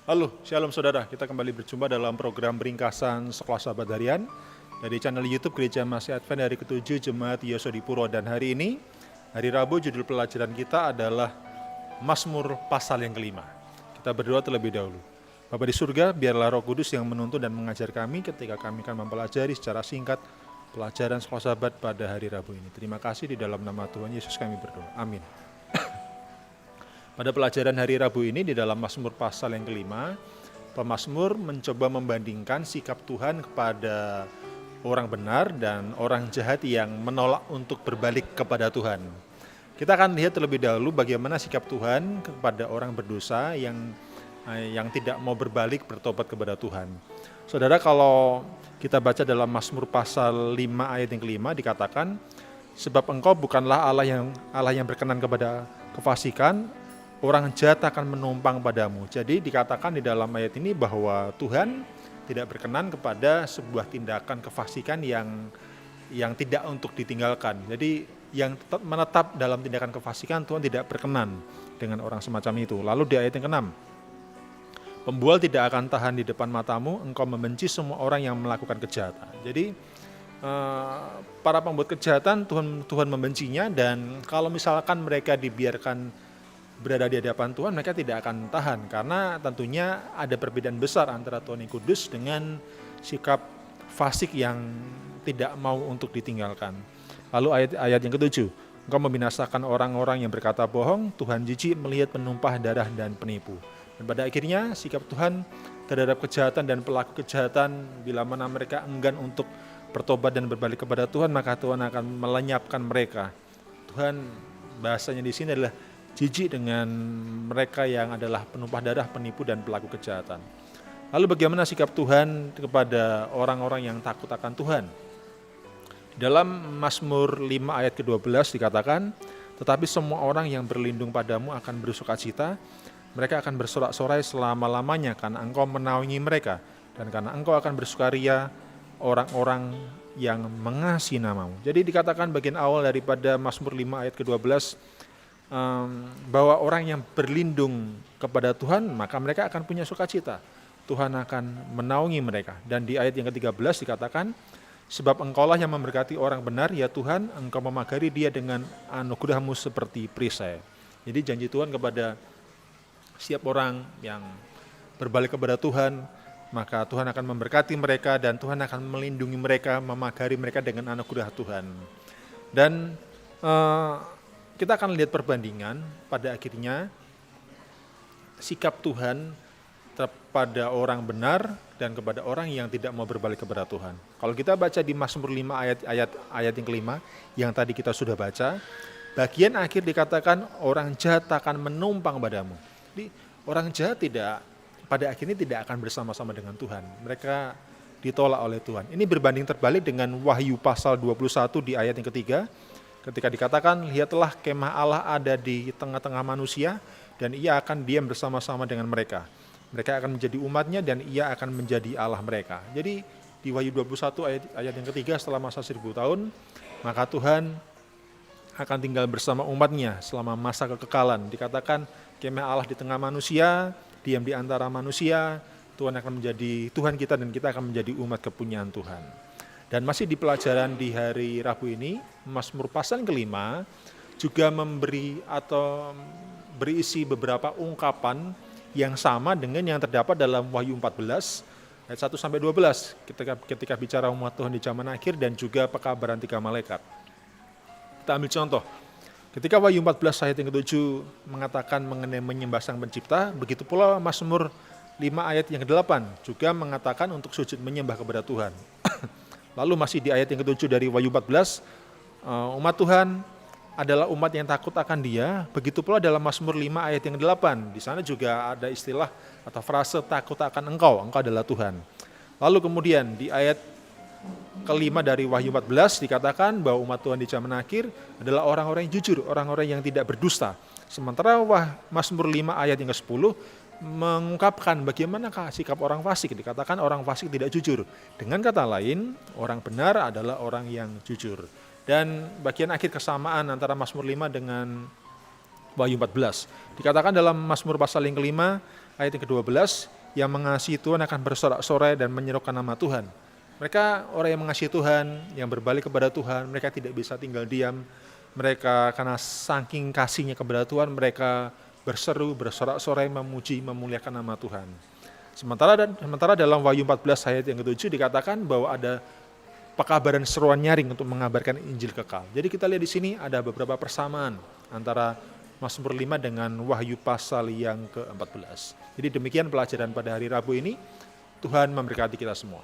Halo, shalom saudara. Kita kembali berjumpa dalam program ringkasan Sekolah Sahabat Harian dari channel YouTube Gereja Masih Advent hari ke-7 Jemaat Yosodipuro. Dan hari ini, hari Rabu, judul pelajaran kita adalah Mazmur pasal yang kelima. Kita berdoa terlebih dahulu. Bapa di surga, biarlah Roh Kudus yang menuntun dan mengajar kami ketika kami akan mempelajari secara singkat pelajaran Sekolah Sahabat pada hari Rabu ini. Terima kasih, di dalam nama Tuhan Yesus kami berdoa. Amin. Pada pelajaran hari Rabu ini di dalam Mazmur pasal yang kelima, pemazmur mencoba membandingkan sikap Tuhan kepada orang benar dan orang jahat yang menolak untuk berbalik kepada Tuhan. Kita akan lihat terlebih dahulu bagaimana sikap Tuhan kepada orang berdosa yang tidak mau berbalik bertobat kepada Tuhan. Saudara, kalau kita baca dalam Mazmur pasal 5 ayat yang kelima dikatakan, sebab engkau bukanlah Allah yang berkenan kepada kefasikan, orang jahat akan menumpang padamu. Jadi dikatakan di dalam ayat ini bahwa Tuhan tidak berkenan kepada sebuah tindakan kefasikan yang tidak untuk ditinggalkan. Jadi yang tetap menetap dalam tindakan kefasikan, Tuhan tidak berkenan dengan orang semacam itu. Lalu di ayat yang ke-6, pembual tidak akan tahan di depan matamu, engkau membenci semua orang yang melakukan kejahatan. Jadi para pembuat kejahatan Tuhan membencinya, dan kalau misalkan mereka dibiarkan berada di hadapan Tuhan, mereka tidak akan tahan, karena tentunya ada perbedaan besar antara Tuhan yang kudus dengan sikap fasik yang tidak mau untuk ditinggalkan. Lalu ayat yang ke-7, engkau membinasakan orang-orang yang berkata bohong, Tuhan jijik melihat penumpah darah dan penipu. Dan pada akhirnya sikap Tuhan terhadap kejahatan dan pelaku kejahatan, bila mana mereka enggan untuk bertobat dan berbalik kepada Tuhan, maka Tuhan akan melenyapkan mereka. Tuhan bahasanya di sini adalah jijik dengan mereka yang adalah penumpah darah, penipu, dan pelaku kejahatan. Lalu bagaimana sikap Tuhan kepada orang-orang yang takut akan Tuhan? Dalam Mazmur 5 ayat ke-12 dikatakan, tetapi semua orang yang berlindung padamu akan bersukacita, mereka akan bersorak-sorai selama-lamanya karena engkau menaungi mereka, dan karena engkau akan bersukaria orang-orang yang mengasihi namamu. Jadi dikatakan bagian awal daripada Mazmur 5 ayat ke-12, bahwa orang yang berlindung kepada Tuhan, maka mereka akan punya sukacita. Tuhan akan menaungi mereka. Dan di ayat yang ke-13 dikatakan, sebab engkaulah yang memberkati orang benar, ya Tuhan, engkau memagari dia dengan anugerahmu seperti perisai. Jadi janji Tuhan kepada setiap orang yang berbalik kepada Tuhan, maka Tuhan akan memberkati mereka dan Tuhan akan melindungi mereka, memagari mereka dengan anugerah Tuhan. Dan kita akan lihat perbandingan pada akhirnya sikap Tuhan kepada orang benar dan kepada orang yang tidak mau berbalik kepada Tuhan. Kalau kita baca di Mazmur 5 ayat yang kelima yang tadi kita sudah baca, bagian akhir dikatakan orang jahat akan menumpang padamu. Jadi orang jahat pada akhirnya tidak akan bersama-sama dengan Tuhan. Mereka ditolak oleh Tuhan. Ini berbanding terbalik dengan Wahyu pasal 21 di ayat yang ketiga. Ketika dikatakan, lihatlah kemah Allah ada di tengah-tengah manusia, dan ia akan diam bersama-sama dengan mereka. Mereka akan menjadi umatnya dan ia akan menjadi Allah mereka. Jadi di Wahyu 21 ayat yang ketiga, setelah masa 1000 tahun, maka Tuhan akan tinggal bersama umatnya selama masa kekekalan. Dikatakan kemah Allah di tengah manusia, diam di antara manusia, Tuhan akan menjadi Tuhan kita dan kita akan menjadi umat kepunyaan Tuhan. Dan masih di pelajaran di hari Rabu ini, Mazmur pasal kelima juga berisi beberapa ungkapan yang sama dengan yang terdapat dalam Wahyu 14 ayat 1-12 ketika bicara umat Tuhan di zaman akhir dan juga pekabaran 3 malaikat. Kita ambil contoh. Ketika Wahyu 14 ayat yang ke-7 mengatakan mengenai menyembah Sang Pencipta, begitu pula Mazmur 5 ayat yang ke-8 juga mengatakan untuk sujud menyembah kepada Tuhan. Lalu masih di ayat yang ke-7 dari Wahyu 14, umat Tuhan adalah umat yang takut akan Dia. Begitu pula dalam Mazmur 5 ayat yang ke-8, di sana juga ada istilah atau frase takut akan engkau adalah Tuhan. Lalu kemudian di ayat kelima dari Wahyu 14 dikatakan bahwa umat Tuhan di zaman akhir adalah orang-orang yang jujur, orang-orang yang tidak berdusta. Sementara Mazmur 5 ayat yang ke-10 mengungkapkan bagaimanakah sikap orang fasik. Dikatakan orang fasik tidak jujur. Dengan kata lain, orang benar adalah orang yang jujur. Dan bagian akhir kesamaan antara Mazmur 5 dengan Wahyu 14. Dikatakan dalam Mazmur pasal yang kelima, ayat yang ke-12, yang mengasihi Tuhan akan bersorak-sorai dan menyerukan nama Tuhan. Mereka orang yang mengasihi Tuhan, yang berbalik kepada Tuhan, mereka tidak bisa tinggal diam. Mereka karena saking kasihnya kepada Tuhan, mereka berseru, bersorak-sorai, memuji, memuliakan nama Tuhan. Sementara dalam Wahyu 14 ayat yang ke-7 dikatakan bahwa ada pekabaran seruan nyaring untuk mengabarkan Injil kekal. Jadi kita lihat di sini ada beberapa persamaan antara Mazmur 5 dengan Wahyu pasal yang ke-14. Jadi demikian pelajaran pada hari Rabu ini. Tuhan memberkati kita semua.